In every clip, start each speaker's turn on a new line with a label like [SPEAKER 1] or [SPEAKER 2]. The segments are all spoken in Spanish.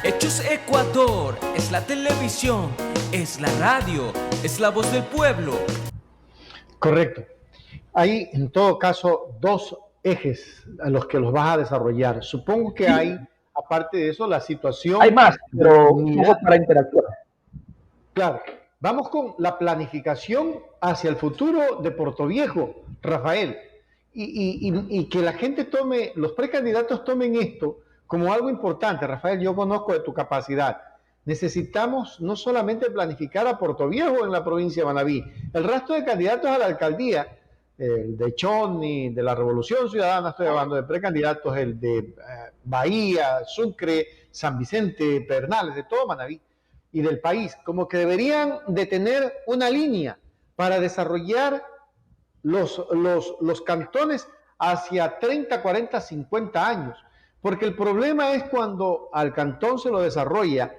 [SPEAKER 1] Hechos Ecuador es la televisión, es la radio, es la voz del pueblo.
[SPEAKER 2] Correcto. Hay, en todo caso, dos ejes a los que los vas a desarrollar. Supongo que hay, aparte de eso, la
[SPEAKER 3] Hay
[SPEAKER 2] situación
[SPEAKER 3] más,
[SPEAKER 2] de
[SPEAKER 3] pero un
[SPEAKER 2] unidad.
[SPEAKER 3] poco para interactuar.
[SPEAKER 2] Claro, vamos con la planificación hacia el futuro de Portoviejo, Rafael, y que la gente tome, los precandidatos tomen esto como algo importante. Rafael, yo conozco de tu capacidad. Necesitamos no solamente planificar a Portoviejo en la provincia de Manabí, el resto de candidatos a la alcaldía, el de Chonni, de la Revolución Ciudadana, estoy hablando de precandidatos, el de Bahía, Sucre, San Vicente, Pernales, de todo Manabí y del país, como que deberían de tener una línea para desarrollar los cantones hacia 30, 40, 50 años. Porque el problema es cuando al cantón se lo desarrolla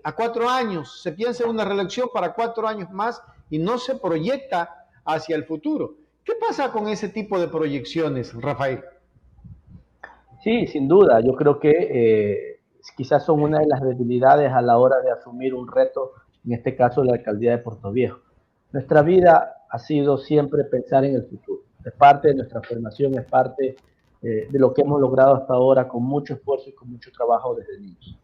[SPEAKER 2] a 4 años, se piensa en una reelección para 4 años más y no se proyecta hacia el futuro. ¿Qué pasa con ese tipo de proyecciones, Rafael?
[SPEAKER 3] Sí, sin duda. Yo creo que quizás son una de las debilidades a la hora de asumir un reto, en este caso la alcaldía de Portoviejo. Nuestra vida ha sido siempre pensar en el futuro. Es parte de nuestra formación, es parte de lo que hemos logrado hasta ahora con mucho esfuerzo y con mucho trabajo desde niños.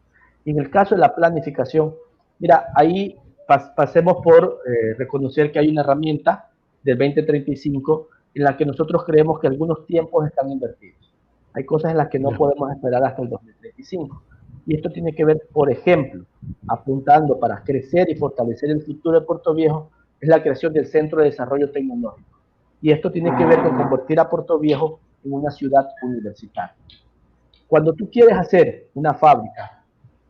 [SPEAKER 3] Y en el caso de la planificación, mira, ahí pasemos por reconocer que hay una herramienta del 2035 en la que nosotros creemos que algunos tiempos están invertidos. Hay cosas en las que no podemos esperar hasta el 2035. Y esto tiene que ver, por ejemplo, apuntando para crecer y fortalecer el futuro de Portoviejo, es la creación del Centro de Desarrollo Tecnológico. Y esto tiene que ver con convertir a Portoviejo en una ciudad universitaria. Cuando tú quieres hacer una fábrica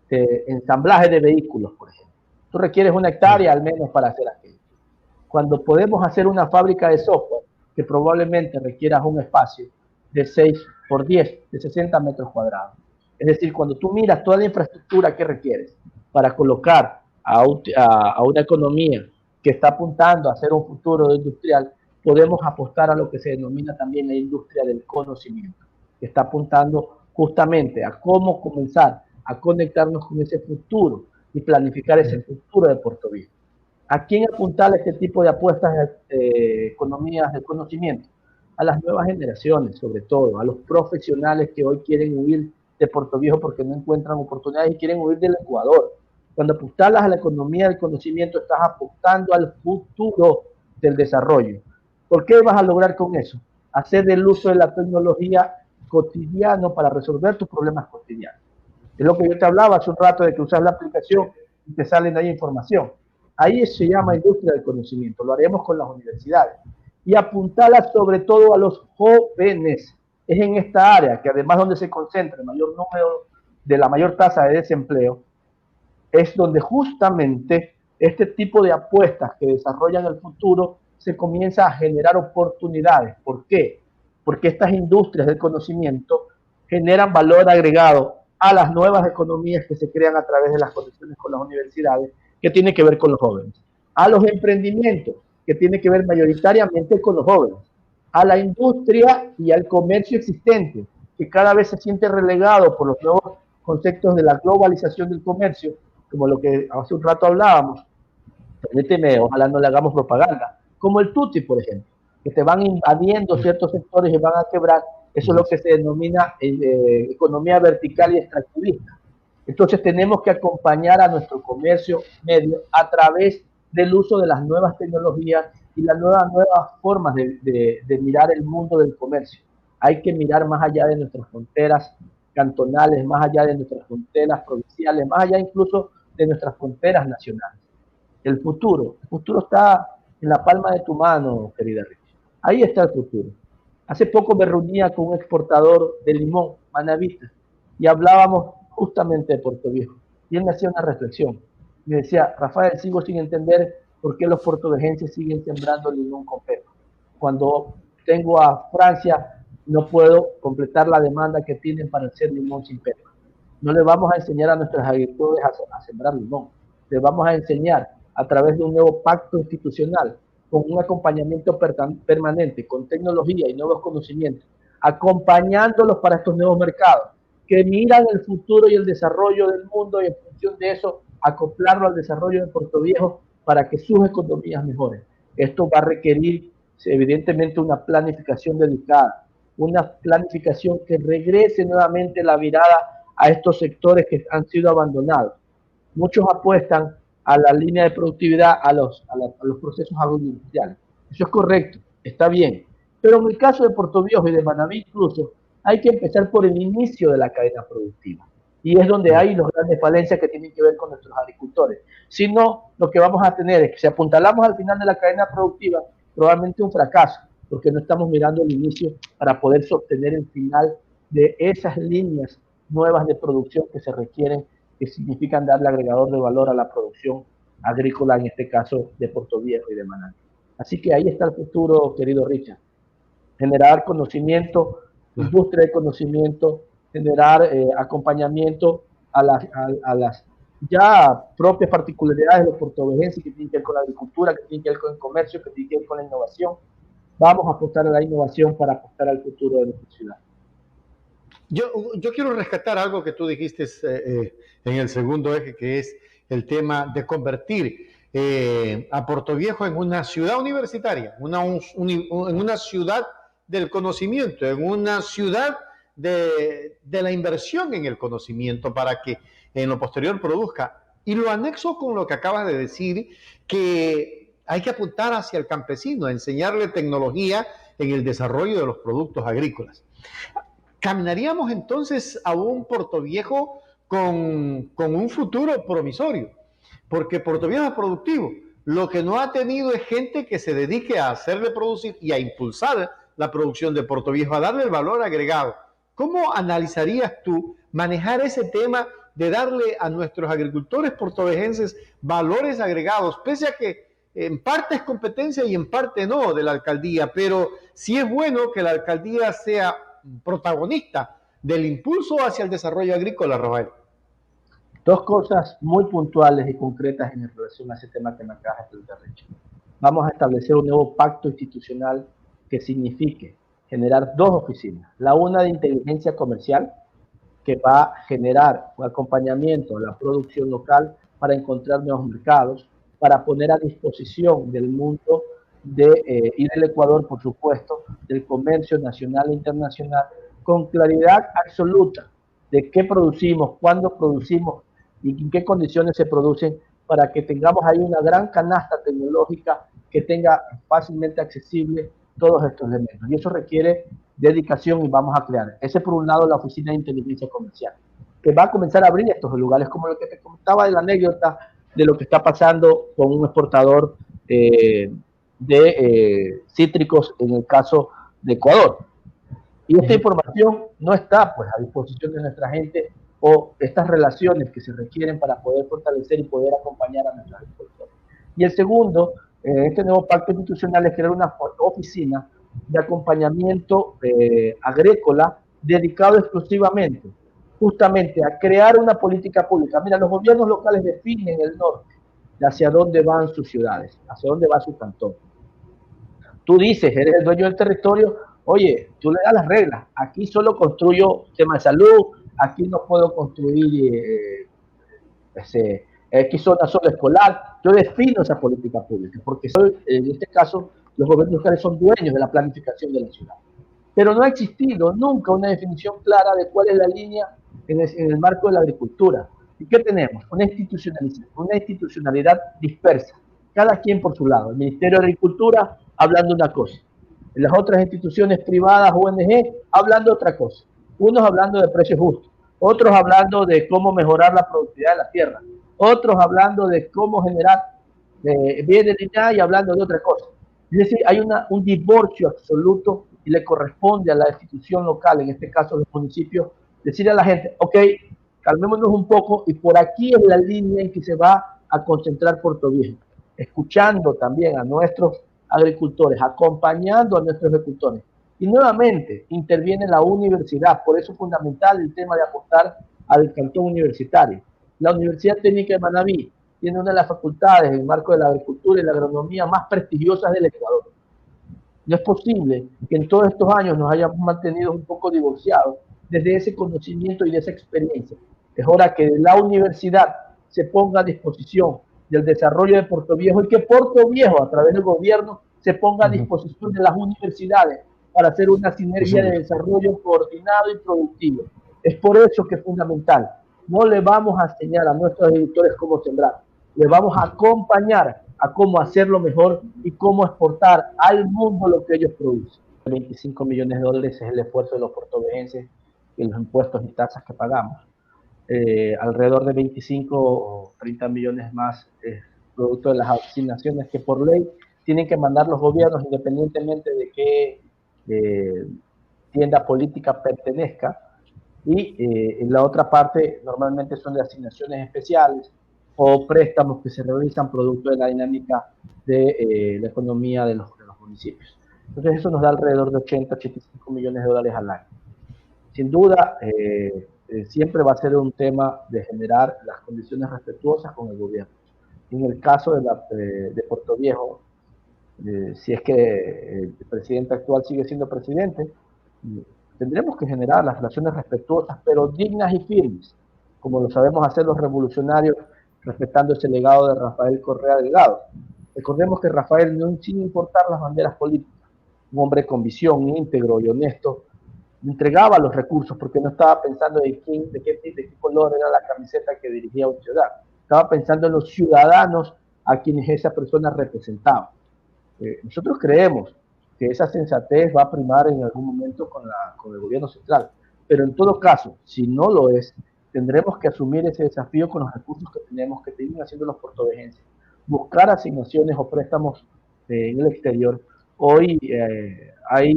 [SPEAKER 3] de ensamblaje de vehículos, por ejemplo, tú requieres 1 hectárea al menos para hacer aquello. Cuando podemos hacer una fábrica de software, que probablemente requieras un espacio de 6 por 10, de 60 metros cuadrados. Es decir, cuando tú miras toda la infraestructura que requieres para colocar a una economía que está apuntando a hacer un futuro industrial, podemos apostar a lo que se denomina también la industria del conocimiento, que está apuntando justamente a cómo comenzar a conectarnos con ese futuro y planificar ese futuro de Portoviejo. ¿A quién apuntar este tipo de apuestas de economías del conocimiento? A las nuevas generaciones, sobre todo, a los profesionales que hoy quieren huir de Portoviejo porque no encuentran oportunidades y quieren huir del Ecuador. Cuando apuntalas a la economía del conocimiento, estás apuntando al futuro del desarrollo. ¿Por qué vas a lograr con eso? Hacer el uso de la tecnología cotidiano para resolver tus problemas cotidianos. Es lo que yo te hablaba hace un rato de que usas la aplicación y te salen ahí información. Ahí se llama industria del conocimiento. Lo haremos con las universidades. Y apuntarla sobre todo a los jóvenes. Es en esta área que además donde se concentra el mayor número de la mayor tasa de desempleo, es donde justamente este tipo de apuestas que desarrollan el futuro se comienza a generar oportunidades. ¿Por qué? Porque estas industrias del conocimiento generan valor agregado a las nuevas economías que se crean a través de las conexiones con las universidades, que tiene que ver con los jóvenes, a los emprendimientos, que tiene que ver mayoritariamente con los jóvenes, a la industria y al comercio existente, que cada vez se siente relegado por los nuevos conceptos de la globalización del comercio, como lo que hace un rato hablábamos. Permíteme, ojalá no le hagamos propaganda, como el tuti, por ejemplo, que te van invadiendo ciertos sectores y van a quebrar. Eso es lo que se denomina economía vertical y extractivista. Entonces tenemos que acompañar a nuestro comercio medio a través del uso de las nuevas tecnologías y las nuevas formas de mirar el mundo del comercio. Hay que mirar más allá de nuestras fronteras cantonales, más allá de nuestras fronteras provinciales, más allá incluso de nuestras fronteras nacionales. El futuro está en la palma de tu mano, querida Rich. Ahí está el futuro. Hace poco me reunía con un exportador de limón, manabita, y hablábamos justamente de Portoviejo. Y él me hacía una reflexión. Me decía, Rafael, sigo sin entender por qué los portugueses siguen sembrando limón con pepa. Cuando tengo a Francia, no puedo completar la demanda que tienen para hacer limón sin pepa. No le vamos a enseñar a nuestros agricultores a sembrar limón. Les vamos a enseñar a través de un nuevo pacto institucional, con un acompañamiento permanente, con tecnología y nuevos conocimientos, acompañándolos para estos nuevos mercados, que miran el futuro y el desarrollo del mundo y en función de eso acoplarlo al desarrollo de Puerto Viejo para que sus economías mejoren. Esto va a requerir evidentemente una planificación dedicada, una planificación que regrese nuevamente la mirada a estos sectores que han sido abandonados. Muchos apuestan a la línea de productividad, a los procesos agroindustriales. Eso es correcto, está bien. Pero en el caso de Puerto Viejo y de Manabí incluso, hay que empezar por el inicio de la cadena productiva. Y es donde hay las grandes falencias que tienen que ver con nuestros agricultores. Si no, lo que vamos a tener es que si apuntalamos al final de la cadena productiva, probablemente un fracaso, porque no estamos mirando el inicio para poder sostener el final de esas líneas nuevas de producción que se requieren, que significan darle agregador de valor a la producción agrícola, en este caso de Puerto Viejo y de Manabí. Así que ahí está el futuro, querido Richard. Generar conocimiento, industria de conocimiento, generar acompañamiento a las ya propias particularidades de los puertovejenses que tienen que ver con la agricultura, que tienen que ver con el comercio, que tienen que ver con la innovación. Vamos a apostar a la innovación para apostar al futuro de nuestra ciudad.
[SPEAKER 2] Yo quiero rescatar algo que tú dijiste en el segundo eje, que es el tema de convertir a Puerto Viejo en una ciudad universitaria, en una ciudad del conocimiento, en una ciudad de la inversión en el conocimiento para que en lo posterior produzca. Y lo anexo con lo que acabas de decir, que hay que apuntar hacia el campesino, a enseñarle tecnología en el desarrollo de los productos agrícolas. Caminaríamos entonces a un Puerto Viejo con un futuro promisorio, porque Puerto Viejo es productivo. Lo que no ha tenido es gente que se dedique a hacerle producir y a impulsar la producción de Puerto Viejo, a darle el valor agregado. ¿Cómo analizarías tú manejar ese tema de darle a nuestros agricultores puertovejenses valores agregados, pese a que en parte es competencia y en parte no de la alcaldía, pero sí es bueno que la alcaldía sea protagonista del impulso hacia el desarrollo agrícola, Rafael?
[SPEAKER 3] Dos cosas muy puntuales y concretas en relación a ese tema que me acabas de plantear, Richard. Vamos a establecer un nuevo pacto institucional que signifique generar dos oficinas. La una de inteligencia comercial, que va a generar un acompañamiento a la producción local para encontrar nuevos mercados, para poner a disposición del mundo y del Ecuador, por supuesto, del comercio nacional e internacional, con claridad absoluta de qué producimos, cuándo producimos y en qué condiciones se producen, para que tengamos ahí una gran canasta tecnológica que tenga fácilmente accesible todos estos elementos. Y eso requiere dedicación y vamos a crear. Ese por un lado la Oficina de Inteligencia Comercial, que va a comenzar a abrir estos lugares, como lo que te comentaba de la anécdota de lo que está pasando con un exportador de cítricos en el caso de Ecuador. Y esta información no está pues a disposición de nuestra gente, o estas relaciones que se requieren para poder fortalecer y poder acompañar a nuestros agricultores. Y el segundo, este nuevo pacto institucional, es crear una oficina de acompañamiento agrícola dedicado exclusivamente justamente a crear una política pública. Mira, los gobiernos locales definen el norte de hacia dónde van sus ciudades, hacia dónde va su cantón. Tú dices, eres el dueño del territorio, oye, tú le das las reglas, aquí solo construyo tema de salud, aquí no puedo construir X zona solo escolar. Yo defino esa política pública, porque en este caso los gobiernos locales son dueños de la planificación de la ciudad. Pero no ha existido nunca una definición clara de cuál es la línea en el marco de la agricultura. ¿Y qué tenemos? Una institucionalidad dispersa, cada quien por su lado. El Ministerio de Agricultura hablando una cosa, en las otras instituciones privadas, ONG, hablando otra cosa. Unos hablando de precios justos, otros hablando de cómo mejorar la productividad de la tierra, otros hablando de cómo generar bienes lineales y hablando de otra cosa. Es decir, hay un divorcio absoluto y le corresponde a la institución local, en este caso los municipios, decirle a la gente, ok, calmémonos un poco y por aquí es la línea en que se va a concentrar Puerto Viejo, escuchando también a nuestros agricultores, acompañando a nuestros agricultores. Y nuevamente interviene la universidad, por eso es fundamental el tema de apostar al cantón universitario. La Universidad Técnica de Manabí tiene una de las facultades en el marco de la agricultura y la agronomía más prestigiosas del Ecuador. No es posible que en todos estos años nos hayamos mantenido un poco divorciados desde ese conocimiento y de esa experiencia. Es hora que la universidad se ponga a disposición del desarrollo de Puerto Viejo y que Puerto Viejo, a través del gobierno, se ponga a disposición de las universidades para hacer una sinergia de desarrollo coordinado y productivo. Es por eso que es fundamental. No le vamos a enseñar a nuestros editores cómo sembrar, les vamos a acompañar a cómo hacerlo mejor y cómo exportar al mundo lo que ellos producen. 25 millones de dólares es el esfuerzo de los portovejenses y los impuestos y tasas que pagamos. Alrededor de 25 o 30 millones más producto de las asignaciones que por ley tienen que mandar los gobiernos independientemente de qué tienda política pertenezca. Y en la otra parte normalmente son de asignaciones especiales o préstamos que se realizan producto de la dinámica de la economía de los municipios. Entonces eso nos da alrededor de 80-85 millones de dólares al año. Sin duda, siempre va a ser un tema de generar las condiciones respetuosas con el gobierno. En el caso de Puerto Viejo, si es que el presidente actual sigue siendo presidente, tendremos que generar las relaciones respetuosas, pero dignas y firmes, como lo sabemos hacer los revolucionarios, respetando ese legado de Rafael Correa Delgado. Recordemos que Rafael, sin importar las banderas políticas, un hombre con visión, íntegro y honesto, entregaba los recursos porque no estaba pensando de qué color era la camiseta que dirigía un ciudadano. Estaba pensando en los ciudadanos a quienes esa persona representaba. Nosotros creemos que esa sensatez va a primar en algún momento con el gobierno central, pero en todo caso, si no lo es, tendremos que asumir ese desafío con los recursos que tenemos, que tienen haciendo los portovejenses, buscar asignaciones o préstamos en el exterior. Hoy hay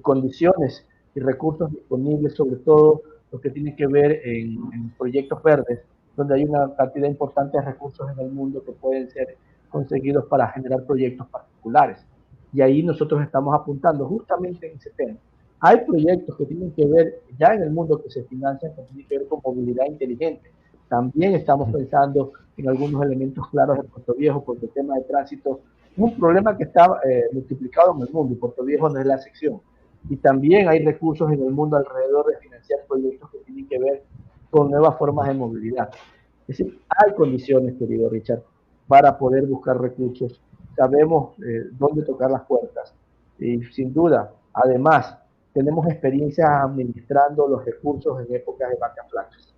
[SPEAKER 3] condiciones y recursos disponibles, sobre todo lo que tiene que ver en proyectos verdes, donde hay una cantidad importante de recursos en el mundo que pueden ser conseguidos para generar proyectos particulares. Y ahí nosotros estamos apuntando justamente en ese tema. Hay proyectos que tienen que ver ya en el mundo que se financian, que tienen que ver con movilidad inteligente. También estamos pensando en algunos elementos claros de Puerto Viejo, porque el tema de tránsito es un problema que está multiplicado en el mundo y Puerto Viejo no es la excepción. Y también hay recursos en el mundo alrededor de financiar proyectos que tienen que ver con nuevas formas de movilidad. Es decir, hay condiciones, querido Richard, para poder buscar recursos. Sabemos dónde tocar las puertas. Y sin duda, además, tenemos experiencia administrando los recursos en épocas de vacas flacas.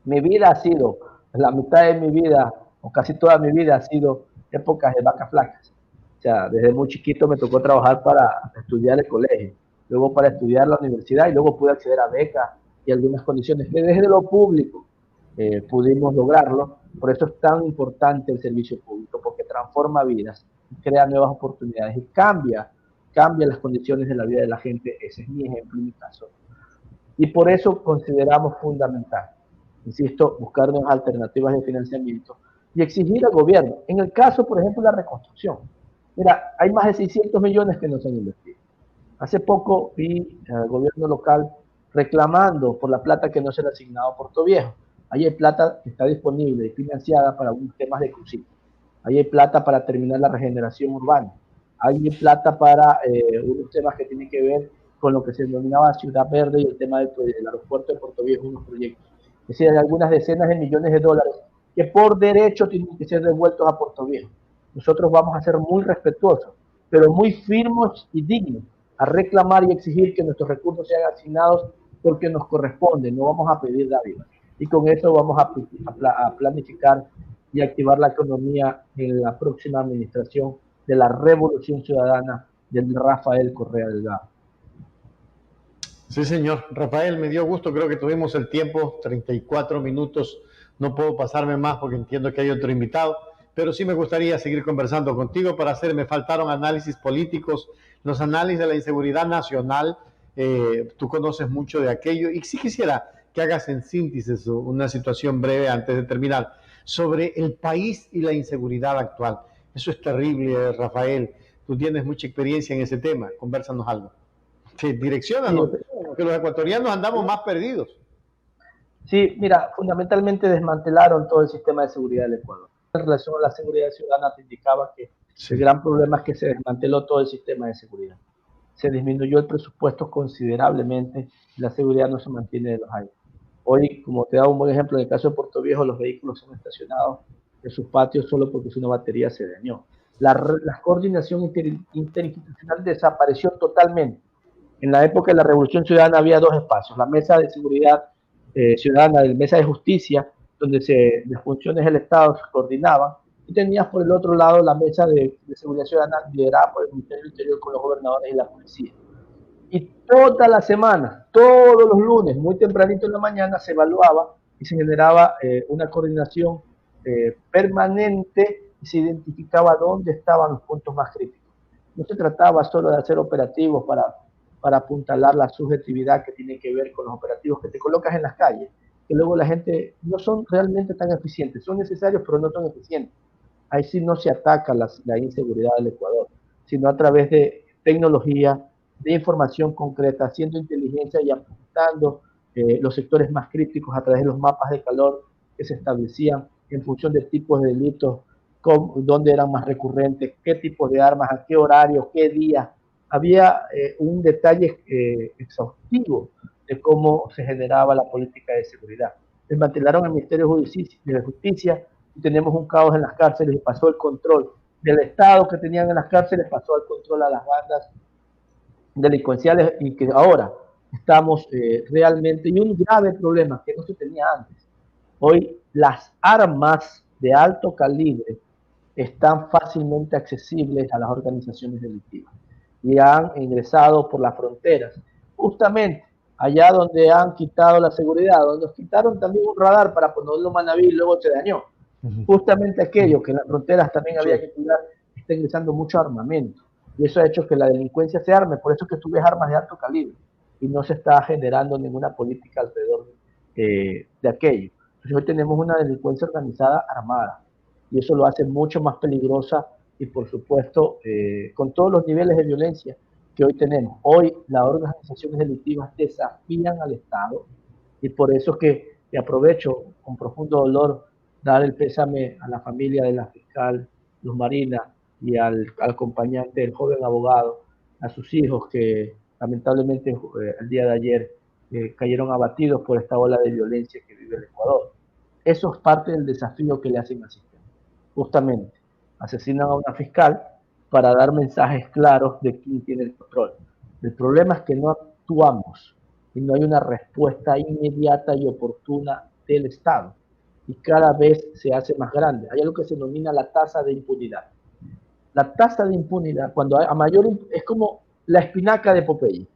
[SPEAKER 3] Mi vida ha sido, la mitad de mi vida, o casi toda mi vida, ha sido épocas de vacas flacas. O sea, desde muy chiquito me tocó trabajar para estudiar el colegio, luego para estudiar la universidad y luego pude acceder a becas y algunas condiciones que desde lo público pudimos lograrlo. Por eso es tan importante el servicio público, porque transforma vidas, crea nuevas oportunidades y cambia las condiciones de la vida de la gente. Ese es mi ejemplo y mi caso. Y por eso consideramos fundamental, insisto, buscar nuevas alternativas de financiamiento y exigir al gobierno. En el caso, por ejemplo, de la reconstrucción. Mira, hay más de 600 millones que no se han invertido. Hace poco vi al gobierno local reclamando por la plata que no se le ha asignado a Puerto Viejo. Ahí hay plata que está disponible y financiada para algunos temas de crucero. Ahí hay plata para terminar la regeneración urbana. Ahí hay plata para unos temas que tienen que ver con lo que se denominaba Ciudad Verde y el tema del aeropuerto de Puerto Viejo, unos proyectos. Es decir, hay algunas decenas de millones de dólares que por derecho tienen que ser devueltos a Puerto Viejo. Nosotros vamos a ser muy respetuosos, pero muy firmes y dignos a reclamar y exigir que nuestros recursos sean asignados porque nos corresponde, no vamos a pedir dádivas. Y con eso vamos a planificar y activar la economía en la próxima administración de la Revolución Ciudadana del Rafael Correa Delgado.
[SPEAKER 2] Sí, señor. Rafael, me dio gusto, creo que tuvimos el tiempo, 34 minutos, no puedo pasarme más porque entiendo que hay otro invitado, pero sí me gustaría seguir conversando contigo para me faltaron análisis políticos, los análisis de la inseguridad nacional, tú conoces mucho de aquello, y sí quisiera que hagas en síntesis una situación breve antes de terminar, sobre el país y la inseguridad actual. Eso es terrible, Rafael, tú tienes mucha experiencia en ese tema, convérsanos algo. Sí, direcciónanos, porque los ecuatorianos andamos más perdidos.
[SPEAKER 3] Sí, mira, fundamentalmente desmantelaron todo el sistema de seguridad del Ecuador. En relación a la seguridad ciudadana te indicaba que el gran problema es que se desmanteló todo el sistema de seguridad. se disminuyó el presupuesto considerablemente y la seguridad no se mantiene de los años. Hoy, como te da un buen ejemplo, en el caso de Puerto Viejo, los vehículos son estacionados en sus patios solo porque una batería se dañó. La coordinación interinstitucional desapareció totalmente. En la época de la Revolución Ciudadana había dos espacios, la Mesa de Seguridad Ciudadana, la Mesa de Justicia, donde las funciones del Estado se coordinaban, y tenías por el otro lado la Mesa de Seguridad Ciudadana liderada por el Ministerio del Interior con los gobernadores y la policía. Y toda la semana, todos los lunes, muy tempranito en la mañana, se evaluaba y se generaba una coordinación permanente y se identificaba dónde estaban los puntos más críticos. No se trataba solo de hacer operativos para apuntalar la subjetividad que tiene que ver con los operativos que te colocas en las calles, que luego la gente no son realmente tan eficientes, son necesarios pero no son eficientes. Ahí sí no se ataca la inseguridad del Ecuador, sino a través de tecnología, de información concreta, haciendo inteligencia y apuntando los sectores más críticos a través de los mapas de calor que se establecían en función de tipos de delitos, dónde eran más recurrentes, qué tipos de armas, a qué horario, qué día. Había un detalle exhaustivo de cómo se generaba la política de seguridad. Desmantelaron el Ministerio de Justicia y tenemos un caos en las cárceles y pasó el control del Estado que tenían en las cárceles, pasó el control a las bandas delincuenciales y que ahora estamos realmente, y un grave problema que no se tenía antes. Hoy las armas de alto calibre están fácilmente accesibles a las organizaciones delictivas y han ingresado por las fronteras, justamente allá donde han quitado la seguridad, donde nos quitaron también un radar para ponerlo en Manaví y luego se dañó. Justamente aquello que en las fronteras también había que cuidar, está ingresando mucho armamento. Y eso ha hecho que la delincuencia se arme, por eso es que tú ves armas de alto calibre y no se está generando ninguna política alrededor de aquello. Entonces hoy tenemos una delincuencia organizada armada y eso lo hace mucho más peligrosa y por supuesto con todos los niveles de violencia que hoy tenemos. Hoy las organizaciones delictivas desafían al Estado y por eso que aprovecho con profundo dolor dar el pésame a la familia de la fiscal Luz Marina y al acompañante del joven abogado, a sus hijos que lamentablemente el día de ayer cayeron abatidos por esta ola de violencia que vive el Ecuador. Eso es parte del desafío que le hacen al sistema. Justamente, asesinan a una fiscal para dar mensajes claros de quién tiene el control. El problema es que no actuamos y no hay una respuesta inmediata y oportuna del Estado. Y cada vez se hace más grande. Hay algo que se denomina la tasa de impunidad. La tasa de impunidad, cuando a mayor, es como la espinaca de Popeye.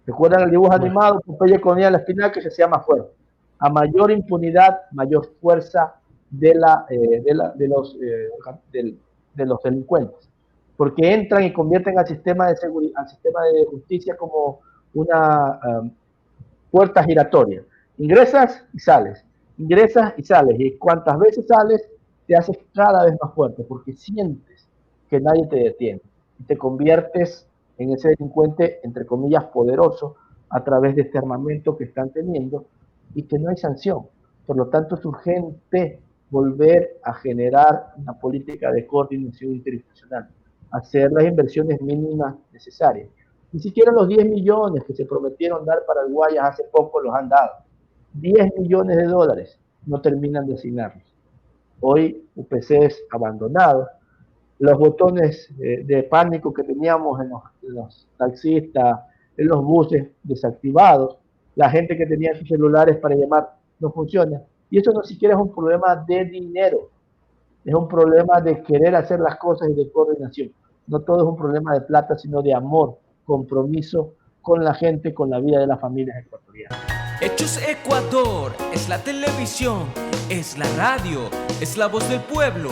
[SPEAKER 3] ¿Recuerdan el dibujo animado? Popeye comía la espinaca y se hacía más fuerte. A mayor impunidad, mayor fuerza de los delincuentes. Porque entran y convierten al sistema de seguridad, al sistema de justicia como una puerta giratoria. Ingresas y sales. Ingresas y sales. Y cuantas veces sales, te haces cada vez más fuerte porque sientes que nadie te detiene y te conviertes en ese delincuente, entre comillas, poderoso a través de este armamento que están teniendo y que no hay sanción. Por lo tanto, es urgente volver a generar una política de coordinación interinstitucional, hacer las inversiones mínimas necesarias. Ni siquiera los 10 millones que se prometieron dar para el Guayas hace poco los han dado. 10 millones de dólares no terminan de asignarlos. Hoy UPCs abandonados, los botones de pánico que teníamos en los taxistas, en los buses desactivados, la gente que tenía sus celulares para llamar no funciona. Y eso no siquiera es un problema de dinero, es un problema de querer hacer las cosas y de coordinación. No todo es un problema de plata, sino de amor, compromiso con la gente, con la vida de las familias ecuatorianas.
[SPEAKER 1] Hechos Ecuador es la televisión, es la radio, es la voz del pueblo.